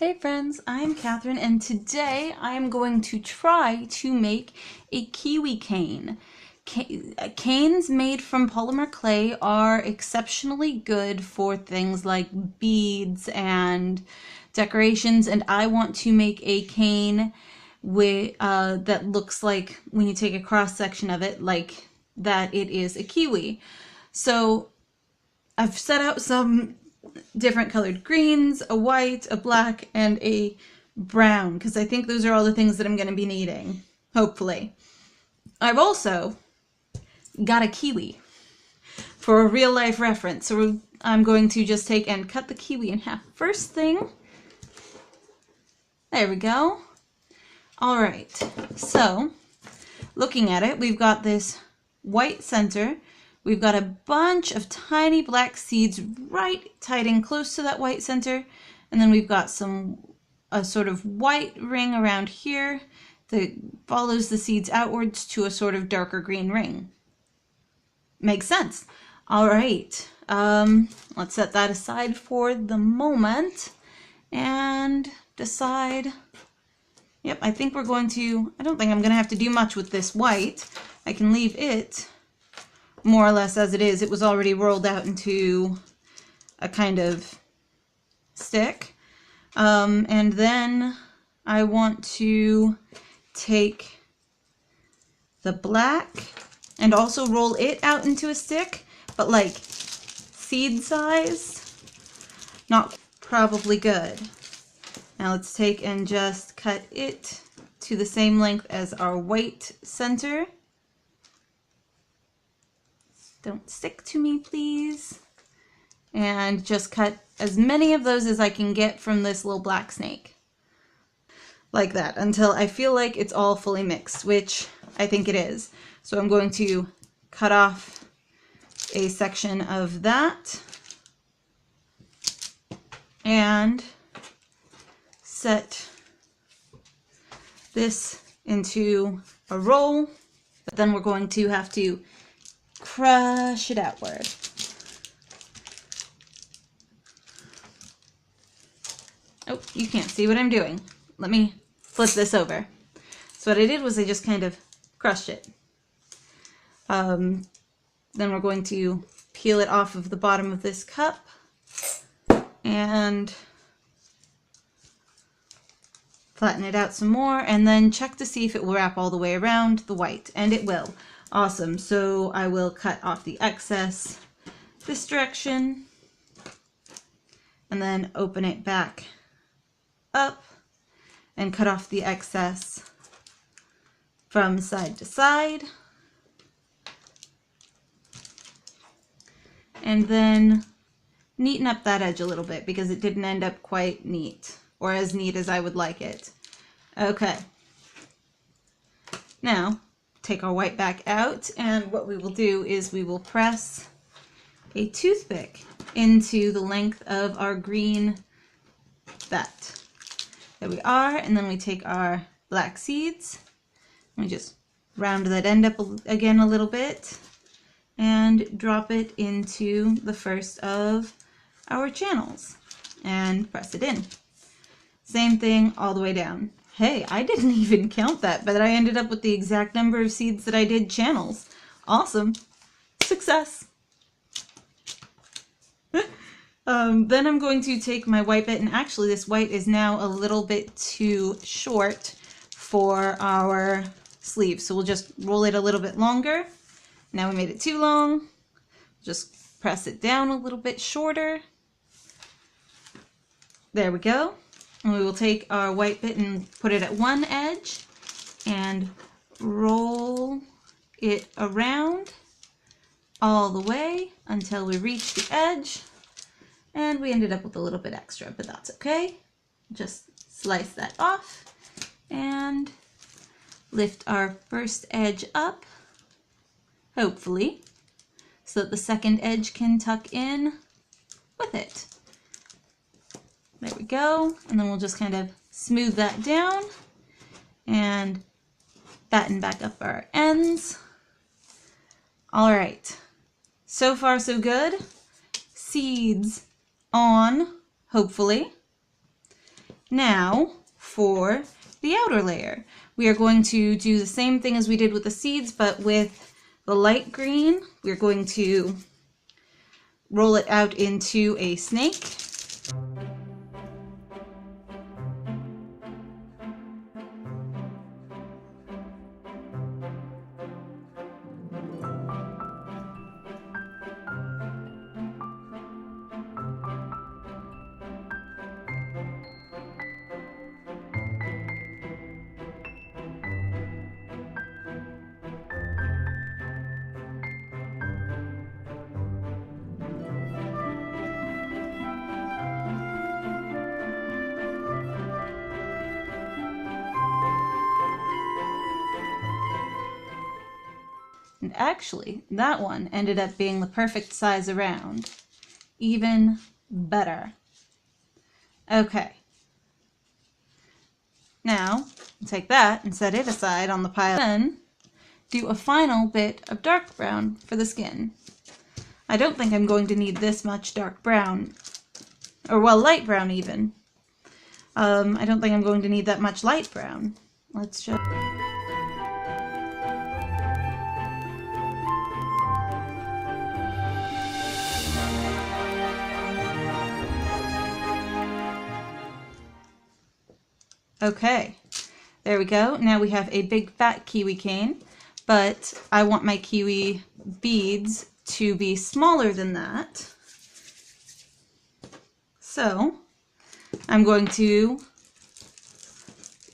Hey friends, I'm Catherine and today I am going to try to make a kiwi cane. Canes made from polymer clay are exceptionally good for things like beads and decorations, and I want to make a cane that looks like, when you take a cross section of it, like that it is a kiwi. So I've set out some different colored greens, a white, a black, and a brown, because I think those are all the things that I'm going to be needing, hopefully. I've also got a kiwi for a real life reference, so I'm going to just take and cut the kiwi in half. First thing, there we go. Alright, so looking at it, we've got this white center. We've got a bunch of tiny black seeds right tight and close to that white center. And then we've got a sort of white ring around here that follows the seeds outwards to a sort of darker green ring. Makes sense. All right, let's set that aside for the moment and decide. Yep, I think we're going to, I don't think I'm going to have to do much with this white. I can leave it more or less as it is. It was already rolled out into a kind of stick. And then I want to take the black and also roll it out into a stick, but like seed size, not probably good. Now let's take and just cut it to the same length as our white center. Don't stick to me, please. And just cut as many of those as I can get from this little black snake. Like that, until I feel like it's all fully mixed, which I think it is. So I'm going to cut off a section of that and set this into a roll. But then we're going to have to crush it outward. Oh, you can't see what I'm doing. Let me flip this over. So what I did was I just kind of crushed it. Then we're going to peel it off of the bottom of this cup and flatten it out some more, and then check to see if it will wrap all the way around the white, and it will. Awesome, so I will cut off the excess this direction and then open it back up and cut off the excess from side to side. And then neaten up that edge a little bit because it didn't end up quite neat, or as neat as I would like it. Okay. Now, take our white back out, and what we will do is we will press a toothpick into the length of our green that. There we are, and then we take our black seeds, and we just round that end up again a little bit, and drop it into the first of our channels, and press it in. Same thing all the way down. Hey, I didn't even count that, but I ended up with the exact number of seeds that I did channels. Awesome. Success. Then I'm going to take my white bit, and actually this white is now a little bit too short for our sleeve, so we'll just roll it a little bit longer. Now we made it too long. Just press it down a little bit shorter. There we go. And we will take our white bit and put it at one edge and roll it around all the way until we reach the edge. And we ended up with a little bit extra, but that's okay. Just slice that off and lift our first edge up, hopefully, so that the second edge can tuck in with it. There we go, and then we'll just kind of smooth that down and batten back up our ends. All right, so far so good. Seeds on, hopefully. Now for the outer layer. We are going to do the same thing as we did with the seeds, but with the light green. We're going to roll it out into a snake. And actually, that one ended up being the perfect size around. Even better. Okay. Now, take that and set it aside on the pile. Then, do a final bit of dark brown for the skin. I don't think I'm going to need this much dark brown. Or, well, light brown even. I don't think I'm going to need that much light brown. Let's just... Okay, there we go. Now we have a big fat kiwi cane, but I want my kiwi beads to be smaller than that. So I'm going to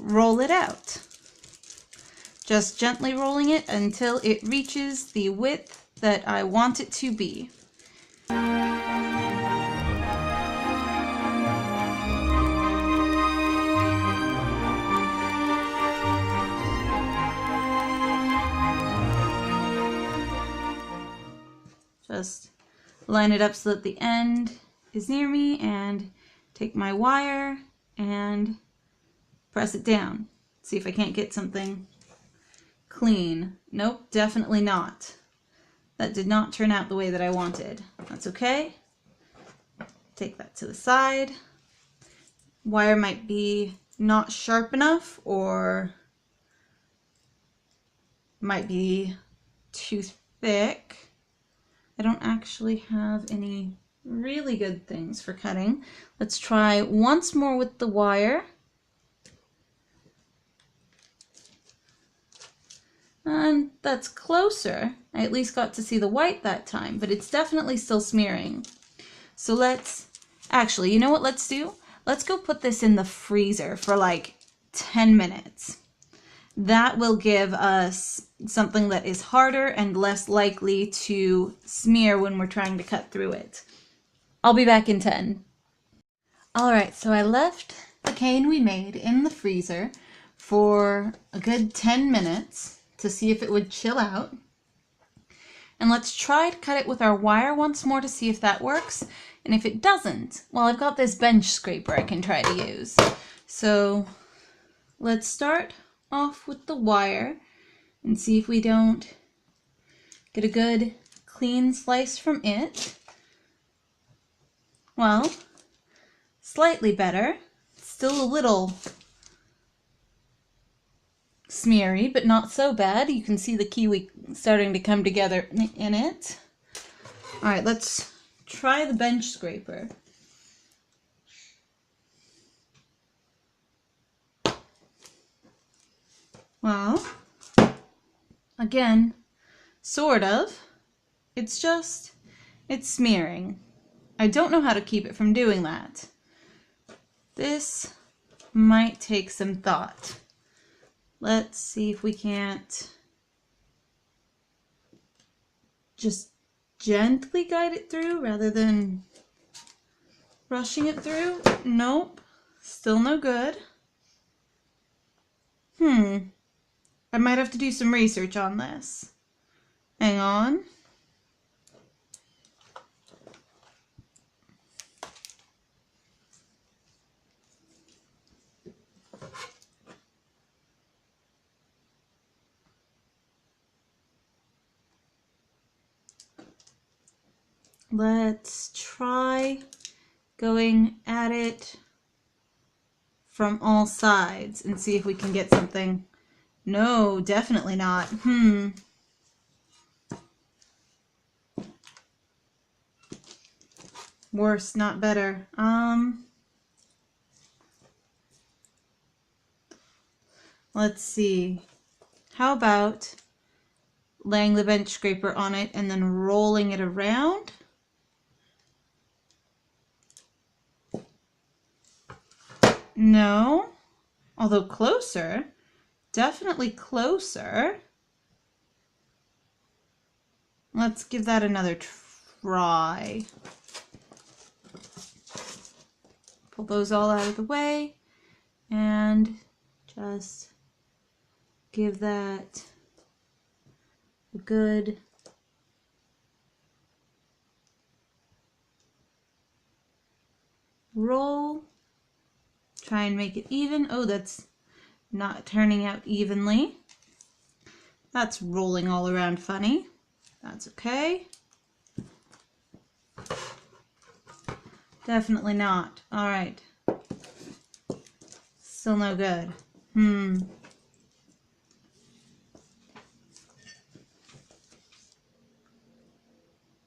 roll it out. Just gently rolling it until it reaches the width that I want it to be. Just line it up so that the end is near me and take my wire and press it down. See if I can't get something clean. Nope, definitely not. That did not turn out the way that I wanted. That's okay. Take that to the side. Wire might be not sharp enough or might be too thick. I don't actually have any really good things for cutting. Let's try once more with the wire. And that's closer. I at least got to see the white that time, but it's definitely still smearing. So let's, actually, you know what let's do? Let's go put this in the freezer for like 10 minutes. That will give us something that is harder and less likely to smear when we're trying to cut through it. I'll be back in 10. Alright, so I left the cane we made in the freezer for a good 10 minutes to see if it would chill out. And let's try to cut it with our wire once more to see if that works. And if it doesn't, well, I've got this bench scraper I can try to use. So let's start off with the wire and see if we don't get a good clean slice from it. Well, slightly better. Still a little smeary, but not so bad. You can see the kiwi starting to come together in it. All right, let's try the bench scraper. Well, again, sort of. It's smearing. I don't know how to keep it from doing that. This might take some thought. Let's see if we can't just gently guide it through rather than rushing it through. Nope, still no good. I might have to do some research on this. Hang on. Let's try going at it from all sides and see if we can get something. No, definitely not. Worse, not better. Let's see. How about laying the bench scraper on it and then rolling it around? No, although closer, definitely closer. Let's give that another try. Pull those all out of the way and just give that a good roll. Try and make it even. Oh, that's not turning out evenly. That's rolling all around funny. That's okay. Definitely not. All right. Still no good.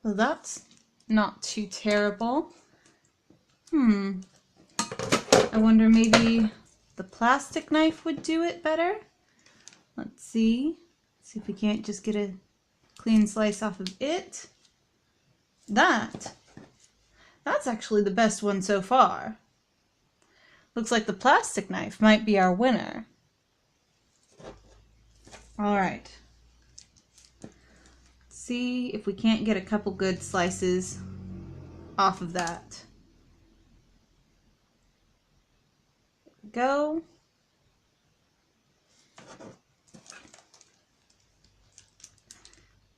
Well, that's not too terrible. I wonder maybe the plastic knife would do it better. Let's see. See if we can't just get a clean slice off of it. That's actually the best one so far. Looks like the plastic knife might be our winner. All right. Let's see if we can't get a couple good slices off of that. Go.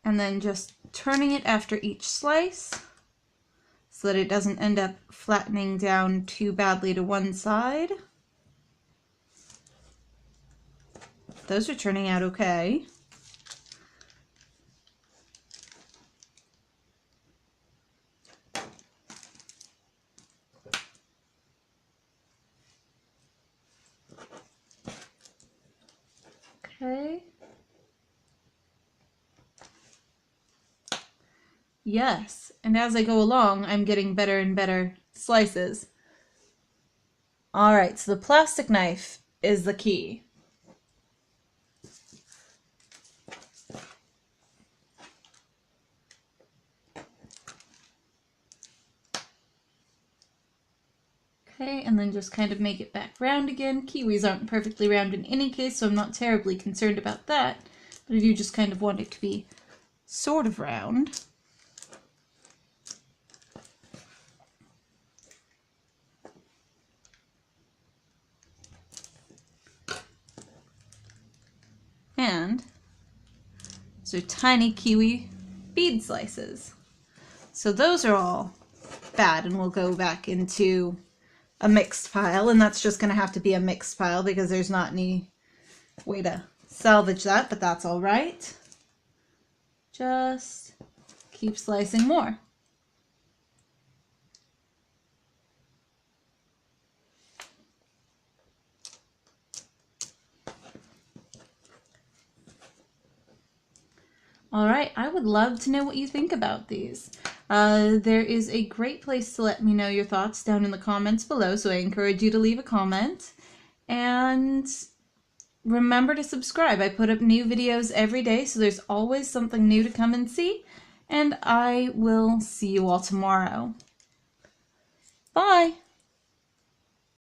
And then just turning it after each slice so that it doesn't end up flattening down too badly to one side. Those are turning out okay. Okay. Yes, and as I go along, I'm getting better and better slices. All right, so the plastic knife is the key. Okay, and then just kind of make it back round again. Kiwis aren't perfectly round in any case, so I'm not terribly concerned about that. But I do just kind of want it to be sort of round. And so tiny kiwi bead slices. So those are all bad and will go back into a mixed pile, and that's just going to have to be a mixed pile because there's not any way to salvage that, but that's all right. Just keep slicing more. All right, I would love to know what you think about these. There is a great place to let me know your thoughts down in the comments below, so I encourage you to leave a comment. And remember to subscribe. I put up new videos every day, so there's always something new to come and see. And I will see you all tomorrow. Bye!